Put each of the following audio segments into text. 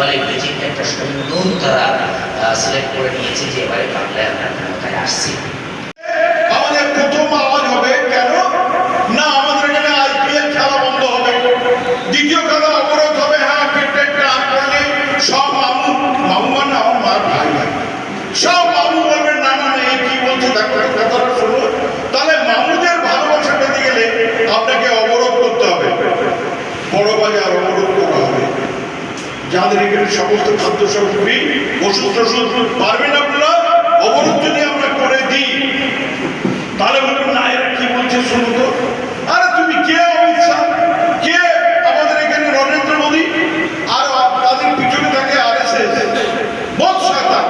ফলে বেজিংটা একটা সুন্দর তারা সিলেক্ট করে নিয়েছে যে এবারে বাংলায় আমরা ক্ষমতায় আসছি। আমাদের প্রথম আওয়াজ হবে কেন না আমাদের এখানে আইপিএল খেলা বন্ধ হবে, দ্বিতীয় খেলা অবরোধ হবে। হ্যাঁ, ক্রিকেট টান করলে সব মামু মানে আমার মার ভাই ভাই সব মামু বলবেন না না এই কি বলছে দেখো কথাটা শুনো। তাহলে মামুদের ভালোবাসা পেতে গেলে আপনাকে অবরোধ করতে হবে, বড় বাজার অবরোধ করা হবে। যাদের এখানে সমস্ত খাদ্য সামগ্রী ওষুধ টষুধ পারবেন আপনারা, অবরোধ যদি আমরা করে দিই তাহলে বলবেন না এরা কি বলছে শুনো তো। আরে তুমি কে অমিত শাহ, কে আমাদের এখানে নরেন্দ্র মোদী, আর তাদের পিছনে থাকে আরএসএস। বহুত শয়তান।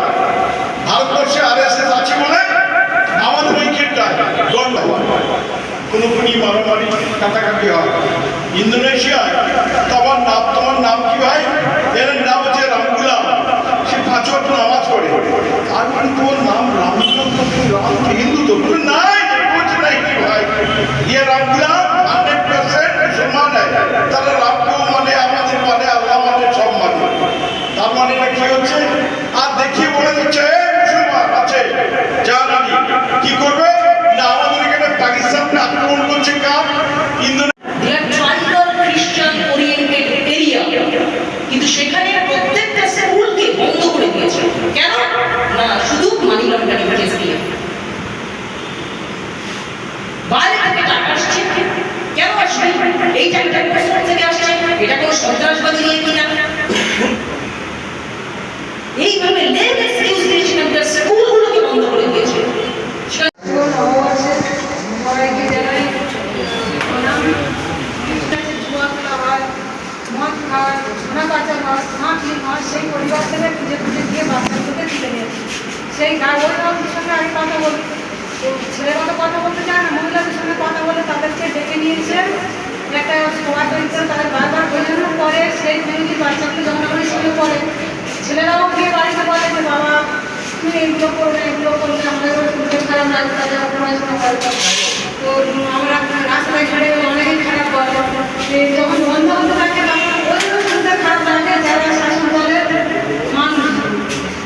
ভারতবর্ষে আরএসএস আছে বলে আমাদের এইখানটায় দণ্ড কোনো মারামারি কাটাকাটি হয়। ইন্দোনেশিয়ায় তোমার নাম কি ভাই, এর নাম হচ্ছে রামগুলাম, সে 5 ওয়াক্ত নামাজ পড়ে। আর তোমার নাম রামগুলাম, রাম হিন্দু তো নাই বলছে নাই কি ভাই, ये রামগুলাম 100% মুসলমান है। তাহলে রামকে মানে আমাদের মানে আল্লাহ মানে সব মানে, তার মানে এটা কি হচ্ছে? আর দেখিয়ে বলে দিচ্ছে মুসলমান আছে জানানি কি করবে না আমাদের এখানে পাকিস্তানকে আক্রমণ করছে কার কিন্তু সেখানে প্রত্যেকটা স্কুলকে বন্ধ করে দিয়েছে। কেন না শুধু মানি লন্ডারিং কেস দিয়ে বাইরে থেকে টাকা আসছে। কেন আসবে এই টাকাটা কোথা থেকে আসছে? এটা কোনো সন্ত্রাসবাদী নিয়ে কিনা? এইভাবে লেম এক্সকিউজ দিয়ে সেখানকার স্কুলগুলোকে বন্ধ করে দিয়েছে। সেই পরিবার থেকে খুঁজে খুঁজে দিয়ে বাচ্চাগুলোকে তুলে নিয়েছে। সেই ওই সঙ্গে আমি কথা বলি, তো ছেলেরা তো কথা বলতে চায় না, মহিলাদের সঙ্গে কথা বলে তাদেরকে ডেকে নিয়েছে একটা সভা করেছে। তাদের বারবার বোঝানোর পরে সেই ফ্যামিলির বাচ্চাগুলো যখন আমাদের সঙ্গে পড়ে, ছেলেরাও গিয়ে বাড়িতে বলে যে বাবা তুমি এগুলো করবে এগুলো করলে আমাদের খুবই খারাপ লাগে, তাদের পড়াশোনা করে। তো আমরা রাস্তায় ঘাটে অনেকেই খারাপ করে, যখন বন্ধ বন্ধ থাকে ওইগুলো শুনতে খারাপ লাগে যারা শাসন দলের মানুষ।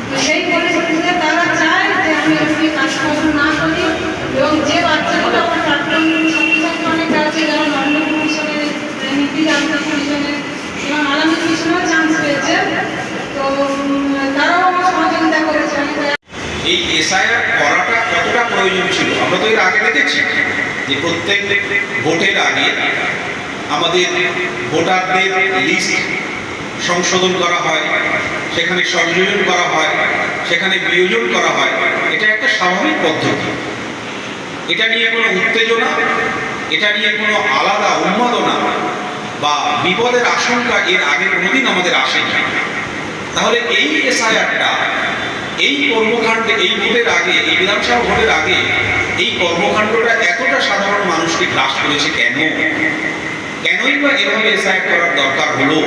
তো সেই পরিস্থিতিতে তারা চায় যে আমি একটি কাজকর্ম না করি, এবং যে বাচ্চাগুলো আমার প্রাক্তন ছাত্রছাত্রী অনেকে আছে যারা লন্ডন কমিশনে, নীতি জাতীয় কমিশনে এবং আলামী কমিশনেও চান্স পেয়েছে, তো তারাও আমার সহযোগিতা করেছে। এই এসআইআর করাটা কতটা প্রয়োজন ছিল আমরা তো এর আগে দেখেছি যে প্রত্যেক ভোটের আগে আমাদের ভোটারদের লিস্ট সংশোধন করা হয়, সেখানে সংযোজন করা হয়, সেখানে বিয়োজন করা হয়। এটা একটা স্বাভাবিক পদ্ধতি। এটা নিয়ে কোনো উত্তেজনা, এটা নিয়ে কোনো আলাদা উন্মাদনা বা বিপদের আশঙ্কা এর আগে কোনোদিন আমাদের আসেনি। তাহলে এই এসআইআরটা, এই কর্মকাণ্ডে, এই ভোটের আগে, এই বিধানসভা ভোটের আগে এই কর্মকাণ্ডটা এতটা সাধারণ মানুষকে গ্রাস করেছে কেন? কেনই বা এভাবে এসআইআর করার দরকার হলো?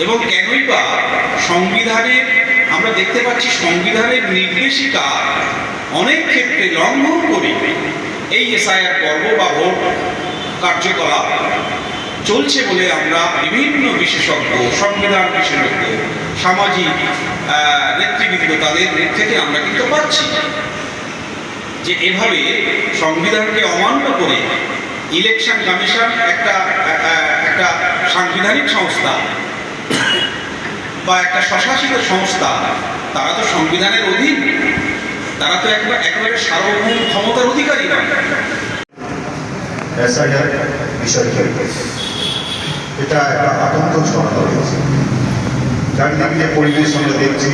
এবং কেনই বা সংবিধানের, আমরা দেখতে পাচ্ছি সংবিধানের নির্দেশিকা অনেক ক্ষেত্রে লঙ্ঘন করে এই এসআইআর পর্ব বা ভোট কার্যকলাপ চলছে বলে আমরা বিভিন্ন বিশেষজ্ঞ, সংবিধান বিশেষজ্ঞ, সামাজিক নেতৃবৃন্দ তাদের থেকে আমরা কিন্তু পাচ্ছি যে এভাবে সংবিধানকে অমান্য করে ইলেকশন কমিশন একটা সাংবিধানিক সংস্থা বা একটা স্বশাসিত সংস্থা, তারা তো সংবিধানের অধীন, তারা তো একেবারে সার্বভৌম ক্ষমতার অধিকারী নয়। এটা একটা আতঙ্ক ছড়ানো হয়েছে। চারিদিকে যে পরিবেশ আমরা দেখছি,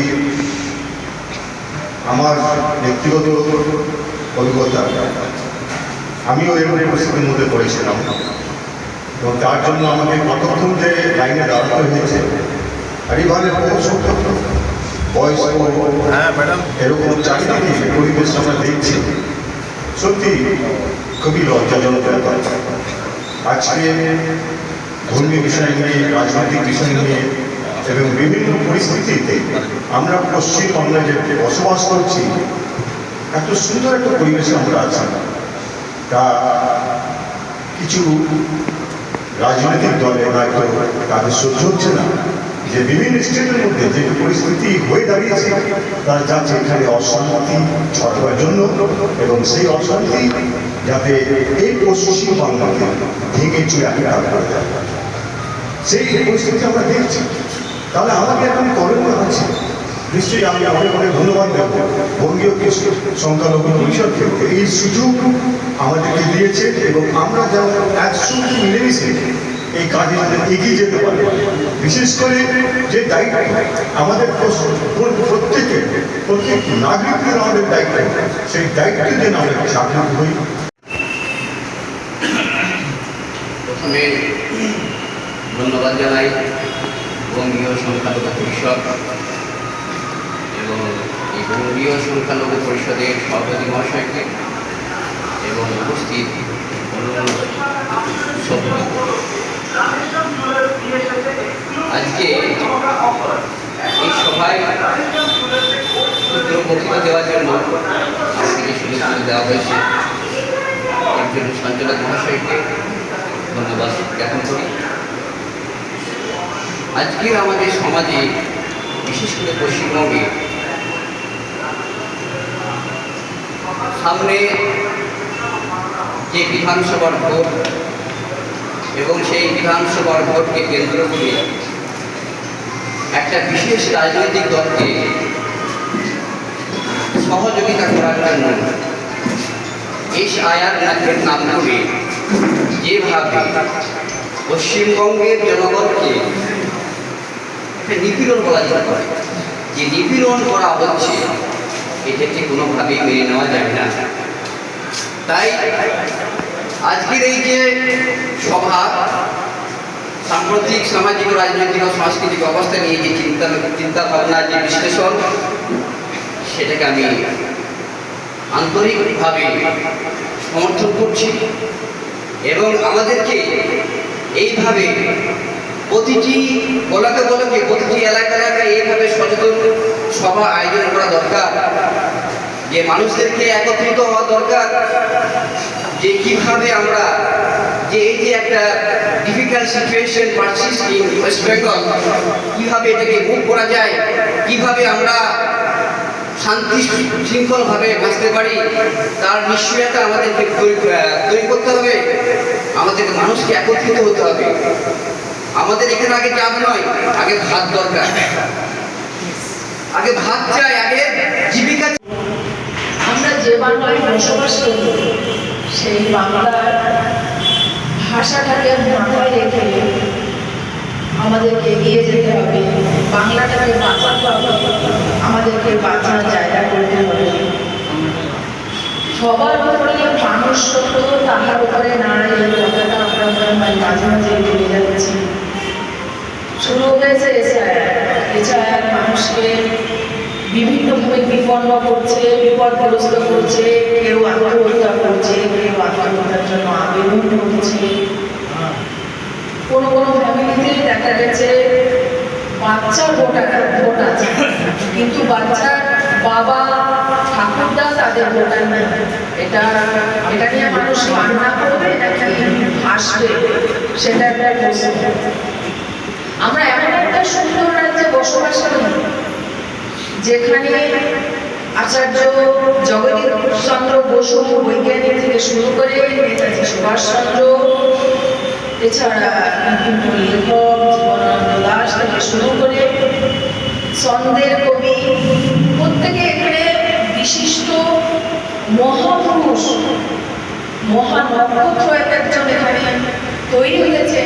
আমার ব্যক্তিগত অভিজ্ঞতা, আমিও এরকম পরিস্থিতির মধ্যে পড়েছিলাম এবং তার জন্য আমাকে কতক্ষণ যে লাইনে দাঁড়াতে হয়েছে। আর এইভাবে বহু সংখ্যক বয়স্ক এরকম চারিদিকে পরিবেশ আমরা দেখছি, সত্যি খুবই লজ্জাজনক ব্যাপার। আজকে ধর্মীয় বিষয় নিয়ে, রাজনৈতিক বিষয় নিয়ে এবং বিভিন্ন পরিস্থিতিতে আমরা পশ্চিমবঙ্গে যে বসবাস করছি, এত সুন্দর একটা পরিবেশে আমরা আছি। তা কিছু রাজনৈতিক দলে হয়তো তাদের সহ্য হচ্ছে না যে যে বিভিন্ন স্টেটের মধ্যে যে পরিস্থিতি হয়ে দাঁড়িয়েছে তারা যাচ্ছে এখানে অশান্তি ছড়াবার জন্য, এবং সেই অশান্তি যাতে এই পশ্চিম বাংলাকে ভেঙে চুরে আঘাত করে দেয়, সেই পরিস্থিতি আমরা দেখছি। তাহলে আমাদের এখন করণীয় আছে। নিশ্চয়ই আমি অনেক অনেক ধন্যবাদ দেব বঙ্গীয় কিছু সংখ্যালঘু পরিষদকে, এই সুযোগ আমাদেরকে দিয়েছে, এবং আমরা যেন একসঙ্গে মিলেমিশে এই কাজে যাতে এগিয়ে যেতে পারি। বিশেষ করে যে দায়িত্ব আমাদের প্রত্যেক নাগরিকের আমাদের দায়িত্ব, সেই দায়িত্বে যেন আমরা জাগ্রত হই। প্রথমে ধন্যবাদ জানাই বঙ্গীয় সংখ্যালঘু পরিষদ এবং এই বঙ্গীয় সংখ্যালঘু পরিষদের সভাপতি মহাশয়কে এবং উপস্থিত অন্যান্য সভ্য। আজকে এই সভায় বক্তৃতা দেওয়ার জন্য আমাকে সুযোগ দেওয়া হয়েছে, এর জন্য সঞ্চালক মহাশয়কে ধন্যবাদ জ্ঞাপন করি। আজকের আমাদের সমাজে, বিশেষ করে পশ্চিমবঙ্গে সামনে যে বিধানসভার ভোট এবং সেই বিধানসভার ভোটকে কেন্দ্র করে একটা বিশেষ রাজনৈতিক দলকে সহযোগিতা করার জন্য SIR নাম করে যেভাবে পশ্চিমবঙ্গের জনগণকে একটা নিপীড়ন বলা যেতে পারে, যে নিপীড়ন করা হচ্ছে, এটাকে কোনোভাবেই মেনে নেওয়া যাবে না। তাই আজকের এই যে সভা, সাম্প্রতিক সামাজিক, রাজনৈতিক ও সাংস্কৃতিক অবস্থা নিয়ে যে চিন্তা ভাবনা, যে বিশ্লেষণ, সেটাকে আমি আন্তরিকভাবে সমর্থন করছি। এবং আমাদেরকে এইভাবে প্রতিটি বলাকে প্রতিটি এলাকায় এইভাবে সচেতন সভা আয়োজন করা দরকার, যে মানুষদেরকে একত্রিত হওয়া দরকার, যে কিভাবে আমরা যে এই যে একটা difficult situation persist in West Bengal, কীভাবে এটাকে মুভ করা যায়, কিভাবে আমরা শান্তি শৃঙ্খলভাবে বাঁচতে পারি, তার নিশ্চয়তা আমাদেরকে তৈরি করতে হবে। আমাদেরকে মানুষকে একত্রিত হতে হবে। আমাদের এখানে আগে চাপ নয়, আগে ভাত দরকার, আগে ভাত চাই, আগে জীবিকা। আমরা যে বাংলায় বসবাস করি সেই বাংলার ভাষাটাকে মাথায় রেখে আমাদেরকে এগিয়ে যেতে হবে। বাংলাটাকে বাঁচাতে হবে, আমাদেরকে বাঁচার জায়গা করতে হবে। সবার উপরে মানুষ সত্য, তাহার উপরে নারী, এই কথাটা আমরা মাঝে মাঝে ভুলে যাচ্ছি। শুরু হয়েছে SIR মানুষকে বিভিন্নভাবে বিপন্ন করছে, বিপদগ্রস্ত করছে, কেউ আত্মহত্যা করছে, কেউ আত্মহত্যার জন্য আবেদন করছে। কোনো ফ্যামিলিতে দেখা গেছে বাচ্চার ভোট আছে, কিন্তু বাচ্চার বাবা ঠাকুরদা তাদের ভোটার নেই। এটা নিয়ে মানুষ কান্না করবে নাকি হাসবে, সেটা একটা প্রশ্ন। আমরা এমন একটা সুন্দর রাজ্যে বসবাস করি যেখানে আচার্য জগদীশ চন্দ্র বসু বৈজ্ঞানিক থেকে শুরু করে নেতাজি সুভাষচন্দ্র, এছাড়া বিভিন্ন লেখক জীবনানন্দ দাশ থেকে শুরু করে ছন্দের কবি, প্রত্যেকে এখানে বিশিষ্ট মহাপুরুষ, মহানক্ষত্র একজন এখানে তৈরি হয়েছে।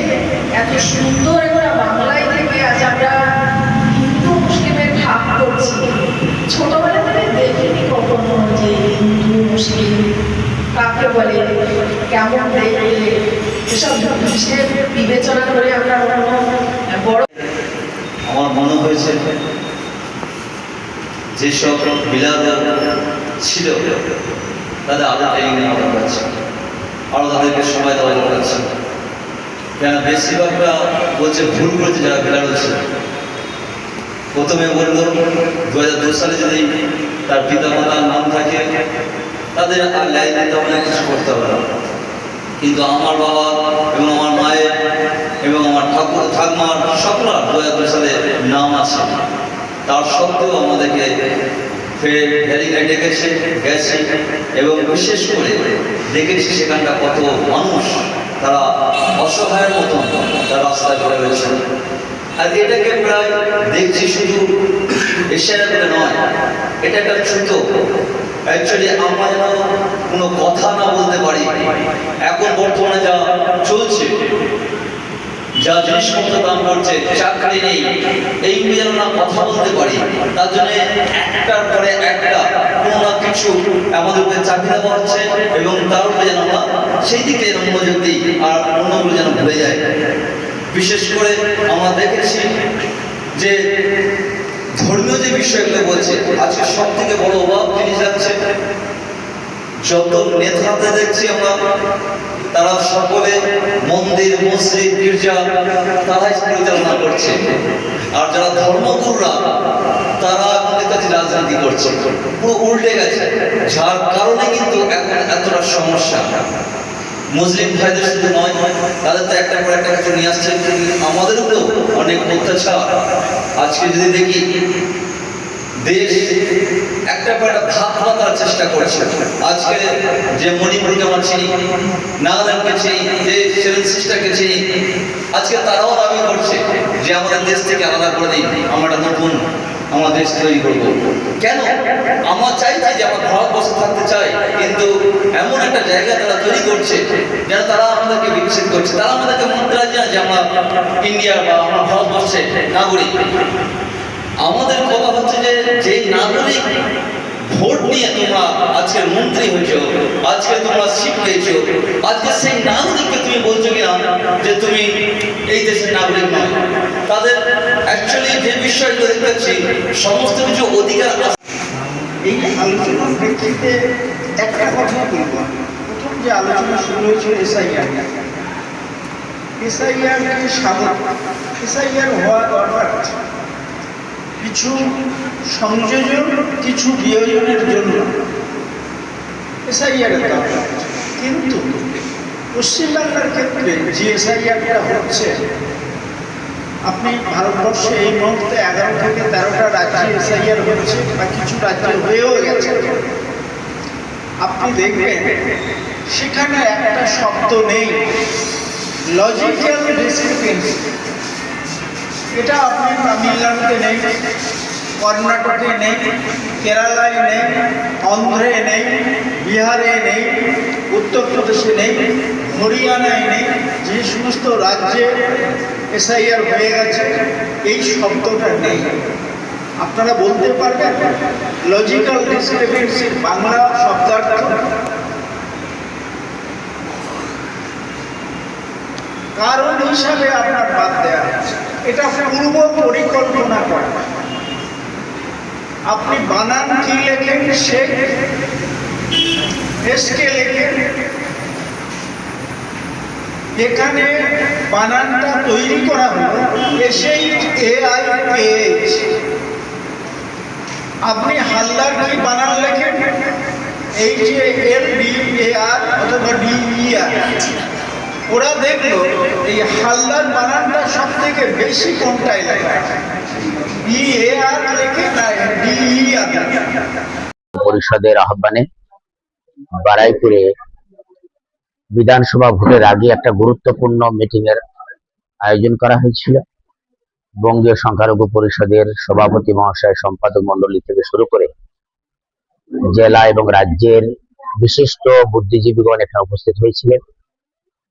এত সুন্দর একটা বাংলায় থেকে আজ আমরা হিন্দু মুসলিমের ভাগ করছি। ছোটবেলা থেকে দেখিনি কখনো যে হিন্দু মুসলিম কাকে বলে, কেমন দেখতে, এসব হিসেব বিবেচনা করে আমরা বড়। আমার মনে হয়েছে যেসব বিলাদ ছিল তাদের আরো ট্রেনিং নেওয়া দরকার ছিল, আরো তাদেরকে সময় দেওয়া দরকার ছিল। কেন বেশিরভাগটা বলছে ভুল করেছে যারা বিলাদ ছিল। প্রথমে বললো 2002 সালে যদি তার পিতা মাতার নাম থাকে তাদের আর লাইন দিতে হবে না, কিছু করতে হবে না। কিন্তু আমার বাবা এবং আমার মায়ের এবং আমার ঠাকুমার সকলার 2002 সালে তার সত্ত্বেও আমাদেরকে ভেরিফাই গেছে এবং বিশেষ করে দেখেছি সেখানটা কত মানুষ তারা অসহায়ের মতন তারা রাস্তায় পড়ে রয়েছে। আর এটাকে প্রায় দেখছি শুধু এশিয়ার করে নয়, এটা একটা ছোট অ্যাকচুয়ালি আমরা যেন কোনো কথা না বলতে পারি। এখন বর্তমানে যা চলছে, যা জিনিসপত্র দাম করছে, চাকরি নেই, এইগুলো যেন না কথা বলতে পারি, তার জন্য একটার পরে একটা কোনো না কিছু আমাদের উপরে চাকরি দেওয়া হচ্ছে এবং তার উপরে যেন আমরা সেই দিকে যেন মনোযোগ দিই আর অন্যগুলো যেন ভুলে যায়। বিশেষ করে আমরা দেখেছি যে ধর্মীয় যে বিষয়গুলো বলছে, আজকে সব থেকে বড় অভাব জিনিস যাচ্ছে, যত নেতাদের দেখছি আমরা তারা সকলে মন্দির, মসজিদ, গির্জা তারাই পরিচালনা করছে, আর যারা ধর্মগুরুরা তারা আমাদের কাছে রাজনীতি করছে, পুরো উল্টে গেছে, যার কারণে কিন্তু এখন এতটা সমস্যা। মুসলিম ভাইদের শুধু নয়, তাদের তো একটা পর একটা কিছু নিয়ে আসছে, আমাদের উপরেও অনেক অত্যাচার। আজকে যদি দেখি দেশ একটা পর একটা ভাগ পাতার চেষ্টা করছে। আজকে যে মণিপুরকে আমরা চিনি, নাগাল্যান্ডকে চিনি, যে সেভেন সিস্টারকে চিনি, আজকে তারাও দাবি করছে যে আমাদের দেশ থেকে আলাদা করে দিই, আমরা নতুন আমার দেশ তৈরি করবো। কেন? আমরা চাইছি যে আমরা ভারতবর্ষে থাকতে চাই, কিন্তু এমন একটা জায়গা তারা তৈরি করছে যেন তারা আমাদেরকে বিকশিত করছে, তারা আমাদেরকে মনে রাখছে না যে আমরা ইন্ডিয়া বা আমরা ভারতবর্ষের নাগরিক। আমাদের কথা হচ্ছে যে যে নাগরিক ভোট নিয়ে তোমরা আজকে মন্ত্রী হয়েছ, আজকে তোমরা সিট পেয়েছো, আজকে সেই নাগরিককে তুমি বলছো কিনা যে তুমি এই দেশের নাগরিক নয়। তাদের অ্যাকচুয়ালি যে বিষয়গুলো দেখতে পাচ্ছি সমস্ত কিছু অধিকার। এই আলোচনার প্রেক্ষিতে একটা কথা বলব। প্রথম যে আলোচনা শুরু হয়েছিল এসআইআরকে স্বাগত। এসআইআর হওয়া দরকার, কিছু সংযোজন, কিছু বিয়োজনের জন্য এসআইআরের দরকার। কিন্তু পশ্চিমবাংলার ক্ষেত্রে যে এসআইআরটা হচ্ছে, আপনি ভারতবর্ষে এই মুহূর্তে 11 থেকে 13টা রাজ্যে এসআইআর হচ্ছে বা কিছু রাজ্যে হয়েও গেছে। আপনি দেখবেন সেখানে একটা শব্দ নেই লজিক্যাল ডিসক্রিপেন্সি। এটা আপনি তামিলনাড়ুতে নেই, কর্ণাটকে নেই, কেরালায় নেই, অন্ধ্রে নেই, বিহারে নেই, উত্তরপ্রদেশে নেই, হরিয়ানায় নেই। যে সমস্ত রাজ্যে এসআইআর হয়ে গেছে এই শব্দটা নেই। আপনারা বলতে পারবেন লজিক্যাল ডিসক্রিপেন্সি বাংলা শব্দার্থ? কারণ হিসাবে আপনার বাদ দেওয়া হচ্ছে। এটা পূর্ব পরিকল্পনা করা। আপনি বানান কি লেখেন, শেখ এসকে লেখেন, এখানে বানানটা তৈরি করা হলো SHAIKH। আপনি হালদার কি বানান লেখেন HALDAR অথবা DER। ওরা দেখলো এই হালদার বানানটা সব থেকে বেশি কোনটাই লেখা, DAR লেখে না DER। পরিষদের আহ্বানে বারাইপুরে বিধানসভা ভোটের আগে একটা গুরুত্বপূর্ণ মিটিং এর আয়োজন করা হয়েছিল। বঙ্গীয় সংখ্যালঘু পরিষদের সভাপতি মহাশয়, সম্পাদক মণ্ডলী থেকে শুরু করে জেলা এবং রাজ্যের বিশিষ্ট বুদ্ধিজীবীগণ এখানে উপস্থিত হয়েছিলেন।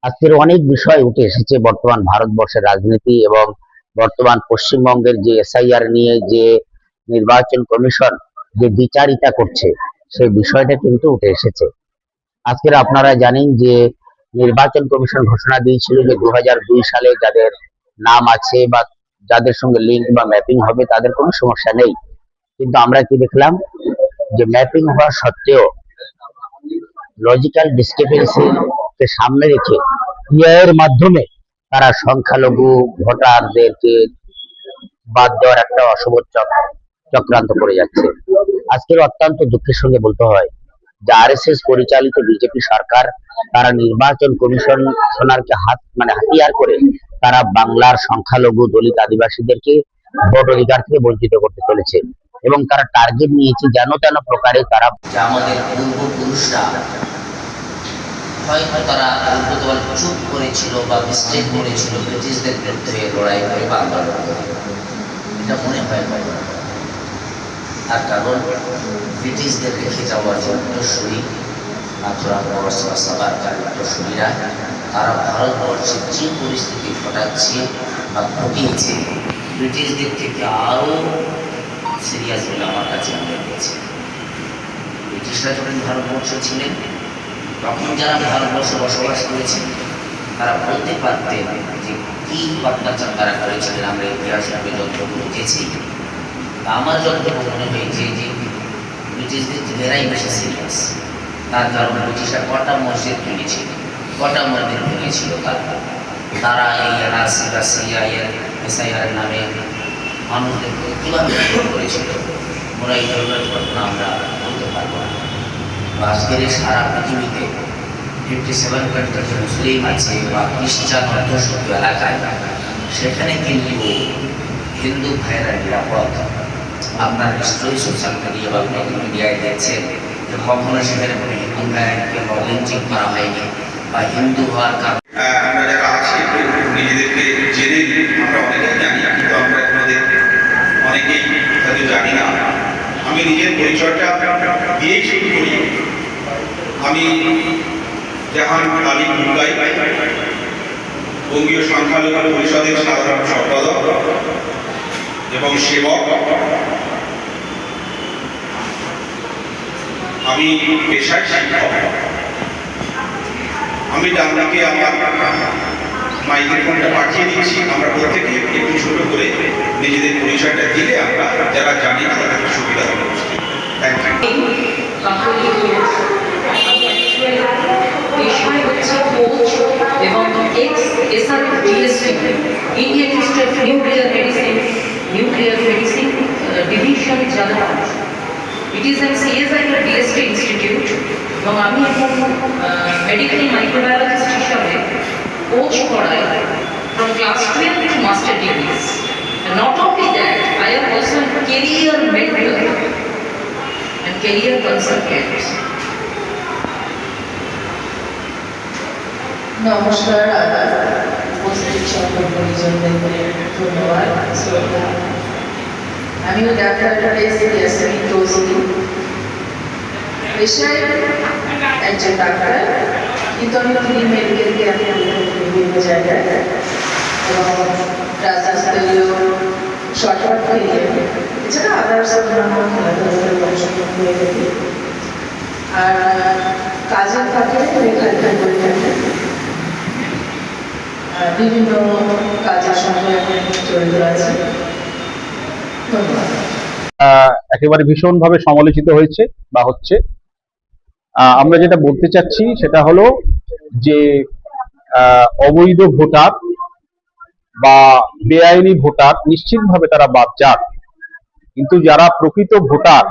আজকের অনেক বিষয় উঠে এসেছে বর্তমান ভারতবর্ষের রাজনীতি এবং বর্তমান পশ্চিমবঙ্গের যে এসআইআর নিয়ে যে নির্বাচন কমিশন যে বিচারিতা করছে সেই বিষয়টা কিন্তু উঠে এসেছে। আজকের আপনারা জানেন যে নির্বাচন কমিশন ঘোষণা দিয়েছিল যে 2002 সালে যাদের নাম আছে বা যাদের সঙ্গে লিঙ্ক বা ম্যাপিং হবে তাদের কোনো সমস্যা নেই। কিন্তু আমরা কি দেখলাম যে ম্যাপিং হওয়া সত্ত্বেও লজিক্যাল ডিসক্রিপেন্সি কে সামনে রেখে এর মাধ্যমে তারা সংখ্যালঘু ভোটারদেরকে বাদ দেওয়ার একটা অশুভ চক্রান্ত করে যাচ্ছে। আজকের অত্যন্ত দুঃখের সঙ্গে বলতে হয় যে আরএসএস পরিচালিত বিজেপি সরকার তারা নির্বাচন কমিশনারকে হাতিয়ার করে তারা বাংলার সংখ্যালঘু দলিত আদিবাসীদেরকে ভোট অধিকার থেকে বঞ্চিত করতে চলেছে এবং তারা টার্গেট নিয়েছে যেন তেন প্রকারে তারা যে আমাদের পূর্বপুরুষরা হয়তো তারা উদ্যোগবল চুপ করেছিল বা মিস্টেক করেছিল ব্রিটিশদের বিরুদ্ধে লড়াই করে বা আন্দোলন করে, এটা মনে হয় না। আর কারণ ব্রিটিশদের রেখে যাওয়া যে উত্তরসূরি নাথুরাম গডসে সাভারকার উত্তরসূরিরা, তারা ভারতবর্ষে যে পরিস্থিতি ঘটাচ্ছে বা ঘটিয়েছে ব্রিটিশদের থেকে আরও সিরিয়াস বলে আমার কাছে মনে হয়েছে। ব্রিটিশরা যখন ভারতবর্ষ ছিলেন তখন যারা ভারতবর্ষে বসবাস করেছেন তারা বলতে পারতেন যে কী অত্যাচার তারা করেছিলেন, আমরা ইতিহাস হিসাবে যতটুকু বুঝেছি। আমার যতটুকু মনে হয়েছে যে ব্রিটিশদের নিজেরাই বেশি সিরিয়াস, তার কারণ ব্রিটিশরা কটা মসজিদ ভেঙেছিল, কটা মন্দির ভেঙেছিল, তারা এই এনআরসি বা সিআইএর এসআইআর নামে মানুষদেরকে কীভাবে করেছিল, ওরা এই ধরনের ঘটনা আমরা বলতে পারবো না। আজকের সারা পৃথিবীতে 57 কান্ট্রিতে মুসলিম আছে বা খ্রিস্টান অধ্যুষিত এলাকায়, সেখানে কিন্তু হিন্দু ভাইয়েরা নিরাপদ। আপনার নিশ্চয়ই সোশ্যাল মিডিয়া বা মিডিয়ায় দেখছেন যে কখনো সেখানে কোনো হিন্দু ভাইকে লিঞ্চিং করা হয়নি বা হিন্দু হওয়ার কারণে আমরা যারা আছি নিজেদেরকে জেনে আমরা অনেকেই জানি, কিন্তু আমরা অনেকেই হয়তো জানি না। আমি নিজের পরিচয়টা দিয়েই শুরু করি। আমি জাহান আলী মুল্লাই, বঙ্গীয় সংখ্যালঘু পরিষদের সাধারণ সম্পাদক এবং সেবক। আমি পেশায় শিক্ষক। আমি ডানদিকে আমার মাইক্রোফোনটা পাঠিয়ে দিচ্ছি, আমরা প্রত্যেকে একটু ছোট করে নিজেদের পরিচয়টা দিলে আমরা যারা জানি না তাদের সুবিধা হবে। Thank you. পেশায় হচ্ছে কোচ এবং ex SRF DSC Indian institute of nuclear medicine division জানান। It is an CSI DST institute এবং আমি এখন মেডিকেল মাইক্রোবায়োলজিস্ট হিসাবে কোচ করাই from class 12 to master degrees. And not only that, I am also a career mentor and career consultant. নমস্কার, উপস্থিত সকল পরিজনদের ধন্যবাদ। আমিও ডাক্তার ইয়াসমিন রোজি, পেশায় একজন ডাক্তার, কিন্তু আমি ফ্রি মেডিকেল ক্যাম্প বিভিন্ন জায়গায় এবং রাজ্যস্তরীয় শর্টকাট খেলিয়ে এছাড়া আদার্স অন্যান্য খেলাধুলার অংশগ্রহণ হয়ে থাকে। আর কাজের ফাঁকে লেখালেখা করে থাকে, বিভিন্ন কাজের সঙ্গে জড়িত আছে। ধন্যবাদ। একেবারে ভীষণভাবে সমালোচিত হয়েছে বা হচ্ছে। আমরা যেটা বলতে চাচ্ছি সেটা হলো যে অবৈধ ভোটার বা বেআইনি ভোটার নিশ্চিতভাবে তারা বাদ যাক, কিন্তু যারা প্রকৃত ভোটার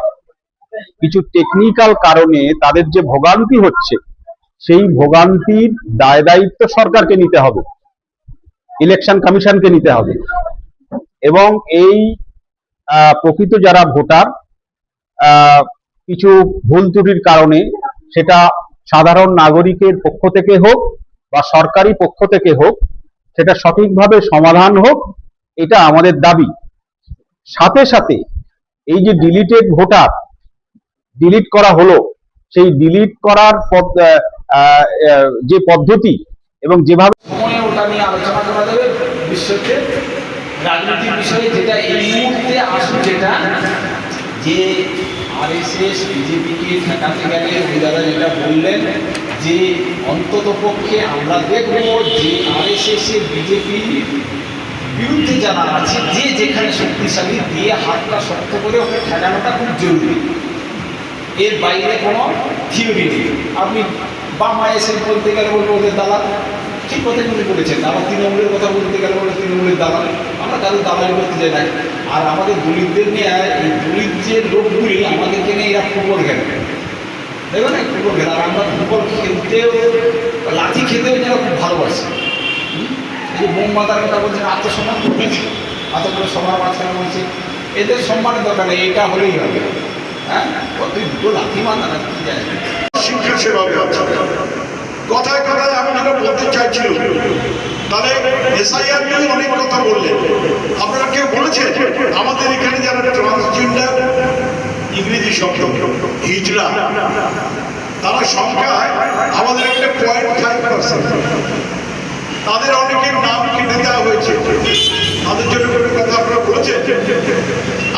কিছু টেকনিক্যাল কারণে তাদের যে ভোগান্তি হচ্ছে সেই ভোগান্তির দায় দায়িত্ব সরকারকে নিতে হবে, ইলেকশন কমিশনকে নিতে হবে। এবং এই প্রকৃত যারা ভোটার কিছু ভুল ত্রুটির কারণে, সেটা সাধারণ নাগরিকের পক্ষ থেকে হোক বা সরকারি পক্ষ থেকে হোক, সেটা সঠিকভাবে সমাধান হোক, এটা আমাদের দাবি। সাথে সাথে এই যে ডিলিটেড ভোটার ডিলিট করা হলো, সেই ডিলিট করার যে পদ্ধতি এবং যেভাবে সময়ে ওটা নিয়ে আলোচনা করা যাবে। বিশ্বকে রাজনৈতিক বিষয়ে যেটা এই মুহূর্তে আসুন, যেটা যে আরএসএস বিজেপিকে ঠেকাতে গেলে ওই দাদা যেটা বললেন যে অন্তত পক্ষে আমরা দেখব যে আরএসএস এর বিজেপি বিরুদ্ধে যারা আছে, যে যেখানে শক্তিশালী দিয়ে হাতটা শক্ত করে ওকে ঠেকানোটা খুব জরুরি। এর বাইরে কোনো থিওরি নেই। আপনি বাম আইএসএল বলতে গেলে বলবো ওদের দালাল, ঠিক কথা মনে করেছেন। আবার তৃণমূলের কথা বলতে গেলে বলে তৃণমূলের দালাল। আমরা তাদের দালালি করতে যাই না। আর আমাদের দলিতদের নিয়ে এই দলিত যে লোকগুলি আমাদেরকে নিয়ে এরা ফুটবল খেলে, দেখবেন না ফুটবল খেলে। আর আমরা ফুটবল খেলতেও লাঠি খেতেও যেন খুব ভালোবাসি। এই যে বোম মাতার কথা বলছেন, আত্মসম্মান করতেছি। এত করে সবার মাঝখানে বলছে এদের সম্মানের দরকার নেই, এটা হলেই হবে। হ্যাঁ, তুই দুটো লাথি মার না কি জানি। শিক্ষা সেভাবে আছে। কথায় কথায় আমি যেটা বলতে চাইছিল, তাহলে এসআইআর নিয়ে অনেক কথা বললেন। আপনারা কেউ বলেছেন আমাদের এখানে যারা ট্রান্সজেন্ডার, ইংরেজি শব্দ হিজড়া, তারা সংখ্যায় আমাদের একটা 0.5%, তাদের অনেকের নাম কেটে দেওয়া হয়েছে। তাদের জন্য কোনো কথা আপনারা বলেছেন?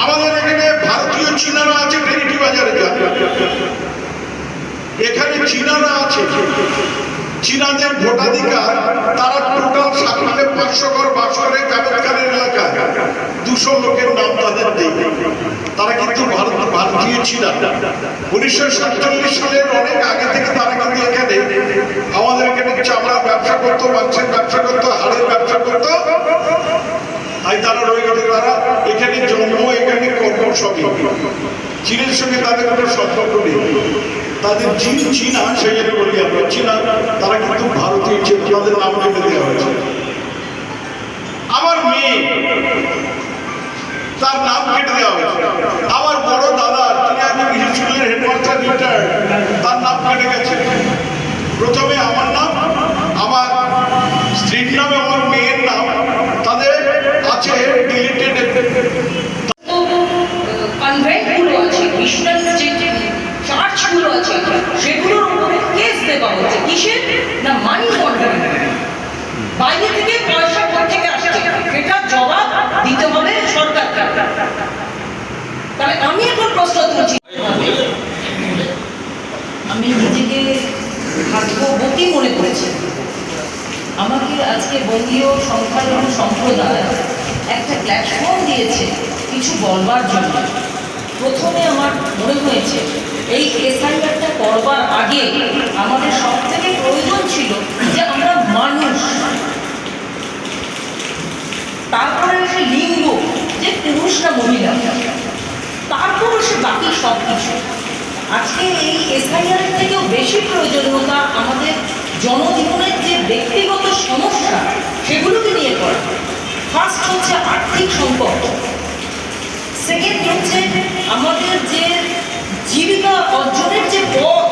আমাদের এখানে ভারতীয় চীনারা আছে ট্রিনিটি বাজারে, এখানে চীনারা আছে। চীনাদের ভোটাধিকার, তারা টোটাল সাকলে 500 ঘর বাস করে জাভেদখানের এলাকায়, 200 লোকের নাম তাদের নেই। তারা কিন্তু ভারতীয় চীনা। 1947 সালের অনেক আগে থেকে তারা কিন্তু এখানে আমাদের এখানে চামড়া ব্যবসা করতো, মাংসের ব্যবসা করতো, হাড়ের ব্যবসা করতো। তাই তারা রয়ে গেছে। তারা এখানে জন্ম, এখানে কর্ম সবই। চীনের সঙ্গে তাদের কোনো সম্পর্ক নেই। তাদের চীনা, সেই জন্য বলি আমরা চীনা, তারা কিন্তু ভারতীয় চীনা, তাদের নাম কেটে দেওয়া হয়েছে। আমার মেয়ে, তার নাম কেটে দেওয়া হয়েছে। আমার বড় দাদা, তিনি আগে স্কুলের হেডমাস্টার রিটায়ার্ড, তার নাম কেটে গেছে। প্রথমে আমার নাম, আমার স্ত্রীর নাম, আমার মেয়ের নাম, তাদের আছে ডিলিটেড। কনভেন্টগুলো আছে, মিশনারি যে চার্চগুলো আছে, সেগুলোর উপরে কেস দেওয়া হচ্ছে। কিসের না? Money laundering. বাইরে থেকে পয়সা কোথেকে আসছে সেটা জবাব দিতে হবে সরকারকে। তাহলে আমি এখন প্রশ্ন তুলছি, আমি নিজেকে ভাগ্যবতী মনে করেছি। আমাকে আজকে বঙ্গীয় সংখ্যালঘু সম্প্রদায় একটা প্ল্যাটফর্ম দিয়েছে কিছু বলবার জন্য। প্রথমে আমার মনে হয়েছে এই এসআইআরটা করবার আগে আমাদের সব থেকে প্রয়োজন ছিল যে আমরা মানুষ, তারপরে এসে লিঙ্গ, যে পুরুষ না মহিলা, তারপর এসে বাকি সব কিছু। আজকে এই এসআইআরের থেকেও বেশি প্রয়োজনীয়তা আমাদের জনজীবনের যে ব্যক্তিগত সমস্যা সেগুলোকে নিয়ে করা। ফার্স্ট হচ্ছে আর্থিক সম্পর্ক, সেকেন্ড হচ্ছে আমাদের যে জীবিকা অর্জনের যে পথ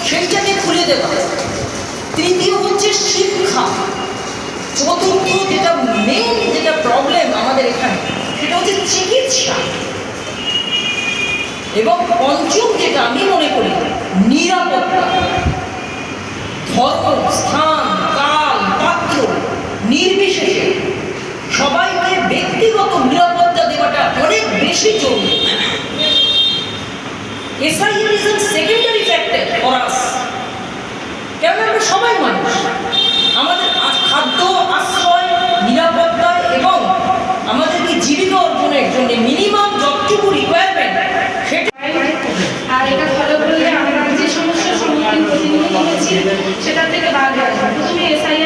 সেইটাকে খুলে দেওয়া, তৃতীয় হচ্ছে শিক্ষা, চতুর্থ যেটা মেন যেটা প্রবলেম আমাদের এখানে সেটা হচ্ছে চিকিৎসা, এবং পঞ্চম যেটা আমি মনে করি নিরাপত্তা। ধর্ম, স্থান, কাল, পাত্র নির্বিশেষে সবাইকে ব্যক্তিগত নিরাপত্তা দেওয়াটা অনেক বেশি জরুরি। SIR is a secondary factor for us, কেন আমরা সবাই মানুষ। আমাদের খাদ্য, আশ্রয়, নিরাপত্তা এবং আমাদেরকে জীবিকা অর্জনের জন্য মিনিমাম যতটুকু রিকোয়ারমেন্ট সেটা। আর এটা ফলো করলে আমরা যে সমস্যার সম্মুখীন প্রতিনিয়ত হচ্ছি সেটার থেকে বাদ আসবো। প্রথমে এসআই